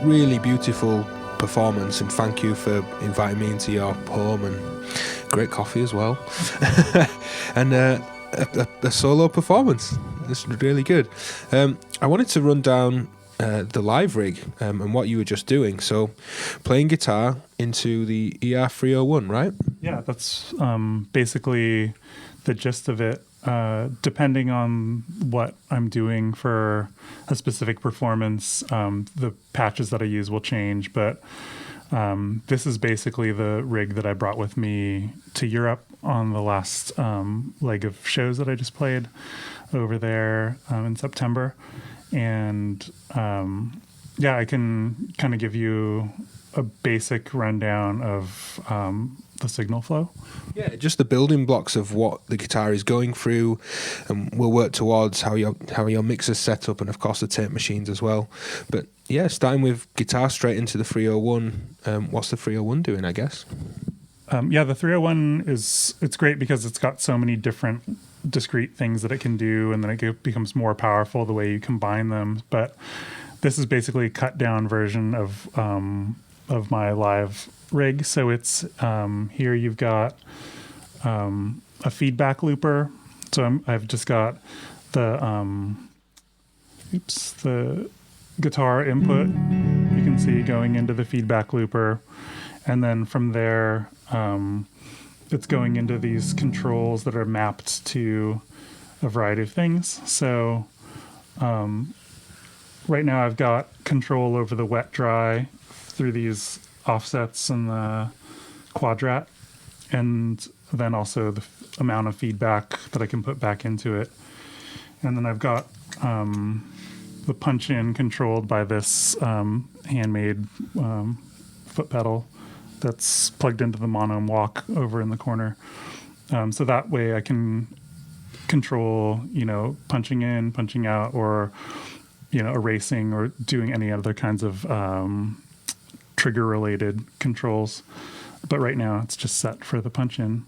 really beautiful performance, and thank you for inviting me into your home, and great coffee as well. And a solo performance. It's really good. I wanted to run down the live rig and what you were just doing. So playing guitar into the ER301, right? Yeah, that's basically the gist of it. Depending on what I'm doing for a specific performance, the patches that I use will change, but this is basically the rig that I brought with me to Europe on the last leg of shows that I just played over there in September. And I can kind of give you a basic rundown of the signal flow. Yeah, just the building blocks of what the guitar is going through, and we'll work towards how your mixer's set up, and of course the tape machines as well. But yeah, starting with guitar straight into the 301. What's the 301 doing, I guess? The 301 it's great because it's got so many different discrete things that it can do, and then it becomes more powerful the way you combine them. But this is basically a cut down version of my live rig. So it's here you've got a feedback looper. So I've just got the guitar input. You can see going into the feedback looper, and then from there it's going into these controls that are mapped to a variety of things. So right now I've got control over the wet dry through these offsets and the quadrat, and then also the amount of feedback that I can put back into it. And then I've got the punch in controlled by this handmade foot pedal that's plugged into the mono walk over in the corner. So that way I can control, punching in, punching out, or, erasing or doing any other kinds of trigger related controls. But right now it's just set for the punch in.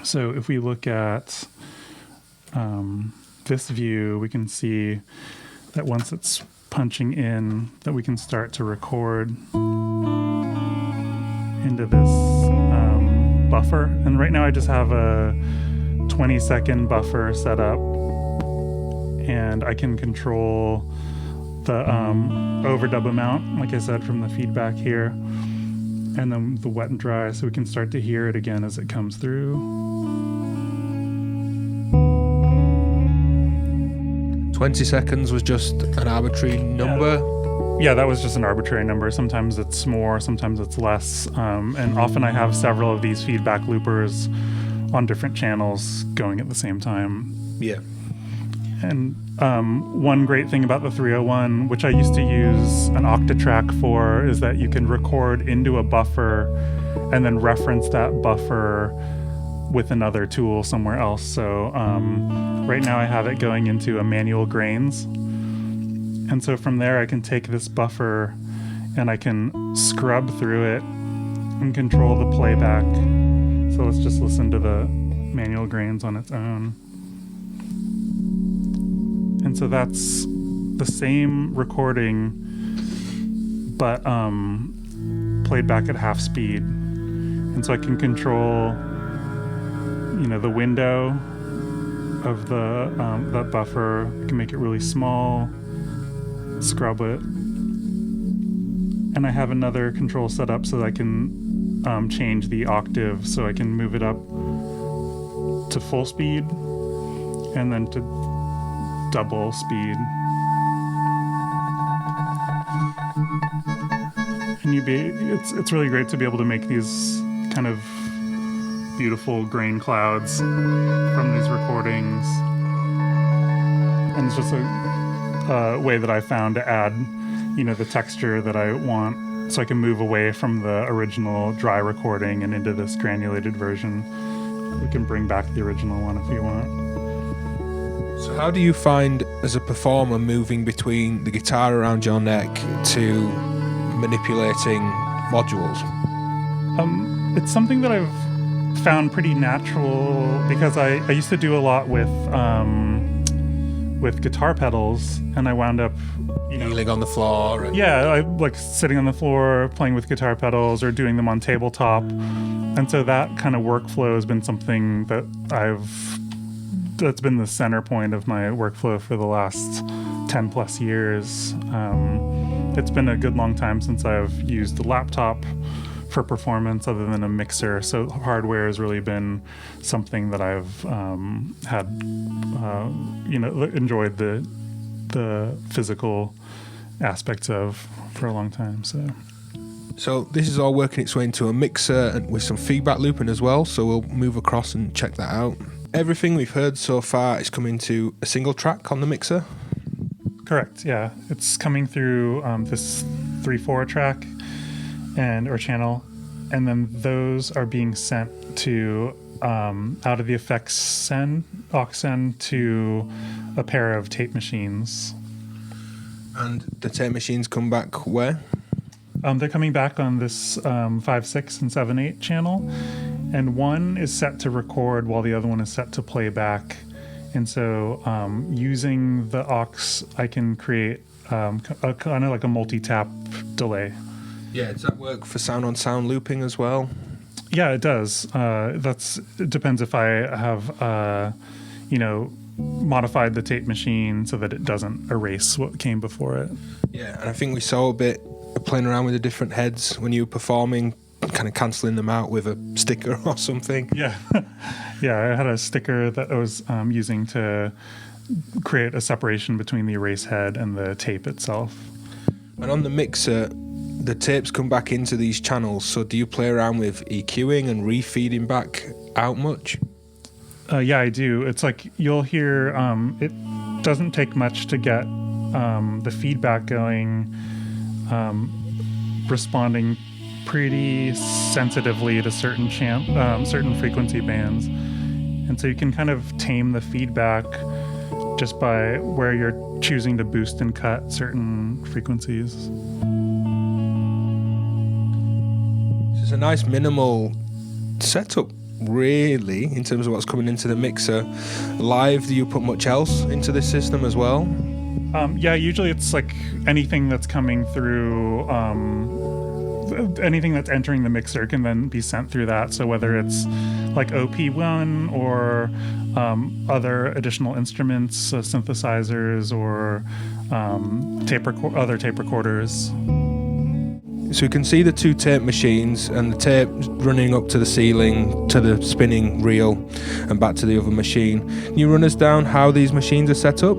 So if we look at this view, we can see that once it's punching in, that we can start to record into this buffer. And right now I just have a 20-second buffer set up, and I can control the overdub amount, like I said, from the feedback here, and then the wet and dry, so we can start to hear it again as it comes through. 20 seconds was just an arbitrary number. Yeah, that was just an arbitrary number. Sometimes it's more, sometimes it's less. And often I have several of these feedback loopers on different channels going at the same time. Yeah. And one great thing about the 301, which I used to use an Octatrack for, is that you can record into a buffer and then reference that buffer with another tool somewhere else. So right now I have it going into a manual grains. And so from there I can take this buffer and I can scrub through it and control the playback. So let's just listen to the manual grains on its own. And so that's the same recording, but played back at half speed. And so I can control, the window of the that buffer. I can make it really small, scrub it. And I have another control set up so that I can change the octave, so I can move it up to full speed and then to double speed. And it's really great to be able to make these kind of beautiful grain clouds from these recordings. And it's just a way that I found to add, the texture that I want, so I can move away from the original dry recording and into this granulated version. We can bring back the original one if you want. So how do you find, as a performer, moving between the guitar around your neck to manipulating modules? It's something that I've found pretty natural, because I used to do a lot with with guitar pedals, and I wound up, kneeling on the floor. And I like sitting on the floor, playing with guitar pedals, or doing them on tabletop. And so that kind of workflow has been something that's been the center point of my workflow for the last 10 plus years. It's been a good long time since I've used a laptop for performance other than a mixer. So hardware has really been something that I've had, enjoyed the physical aspects of for a long time. So this is all working its way into a mixer and with some feedback looping as well. So we'll move across and check that out. Everything we've heard so far is coming to a single track on the mixer. Correct. Yeah, it's coming through this 3/4 track or channel, and then those are being sent to out of the effects aux send to a pair of tape machines. And the tape machines come back where? They're coming back on this 5/6 and 7/8 channel, and one is set to record while the other one is set to play back. And so using the aux, I can create a kind of like a multi-tap delay. Yeah, does that work for sound-on-sound looping as well? Yeah, it does. It depends if I have, modified the tape machine so that it doesn't erase what came before it. Yeah, and I think we saw a bit of playing around with the different heads when you were performing, kind of cancelling them out with a sticker or something. Yeah. Yeah, I had a sticker that I was using to create a separation between the erase head and the tape itself. And on the mixer, the tapes come back into these channels, so do you play around with EQing and refeeding back out much? Yeah, I do. It's like you'll hear, it doesn't take much to get the feedback going, responding pretty sensitively to certain frequency bands. And so you can kind of tame the feedback just by where you're choosing to boost and cut certain frequencies. It's a nice minimal setup, really, in terms of what's coming into the mixer. Live, do you put much else into this system as well? Yeah, usually it's like anything that's coming through, anything that's entering the mixer can then be sent through that. So whether it's like OP1 or other additional instruments, synthesizers, or other tape recorders. So we can see the two tape machines and the tape running up to the ceiling, to the spinning reel, and back to the other machine. Can you run us down how these machines are set up?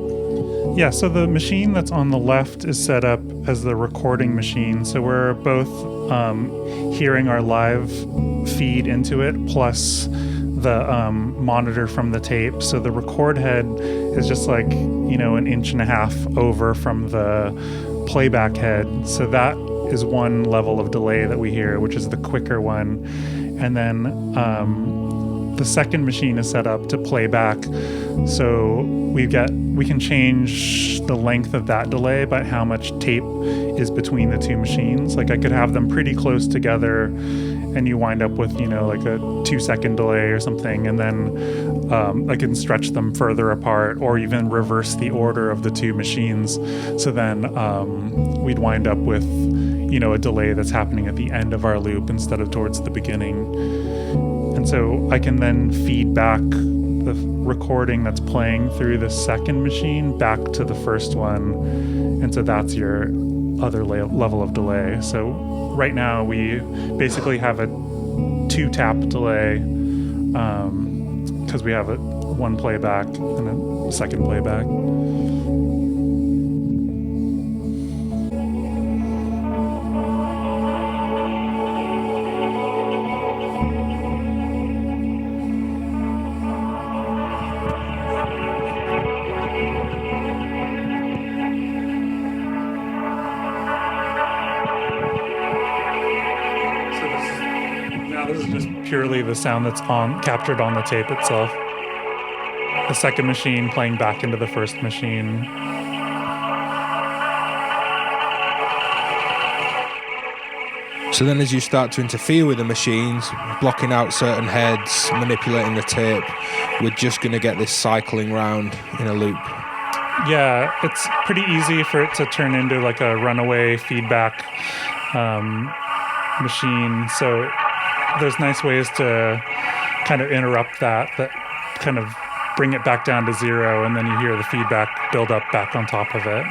Yeah, so the machine that's on the left is set up as the recording machine. So we're both hearing our live feed into it, plus the monitor from the tape. So the record head is just like, an inch and a half over from the playback head. So that is one level of delay that we hear, which is the quicker one. And then the second machine is set up to play back. So we can change the length of that delay by how much tape is between the two machines. Like I could have them pretty close together and you wind up with, like a 2-second delay or something. And then I can stretch them further apart or even reverse the order of the two machines. So then we'd wind up with, a delay that's happening at the end of our loop instead of towards the beginning. And so I can then feed back the recording that's playing through the second machine back to the first one. And so that's your other level of delay. So right now we basically have a 2-tap delay because we have one playback and a second playback. Purely the sound that's captured on the tape itself. The second machine playing back into the first machine. So then as you start to interfere with the machines, blocking out certain heads, manipulating the tape, we're just going to get this cycling round in a loop. Yeah, it's pretty easy for it to turn into like a runaway feedback machine. So there's nice ways to kind of interrupt that kind of bring it back down to zero, and then you hear the feedback build up back on top of it.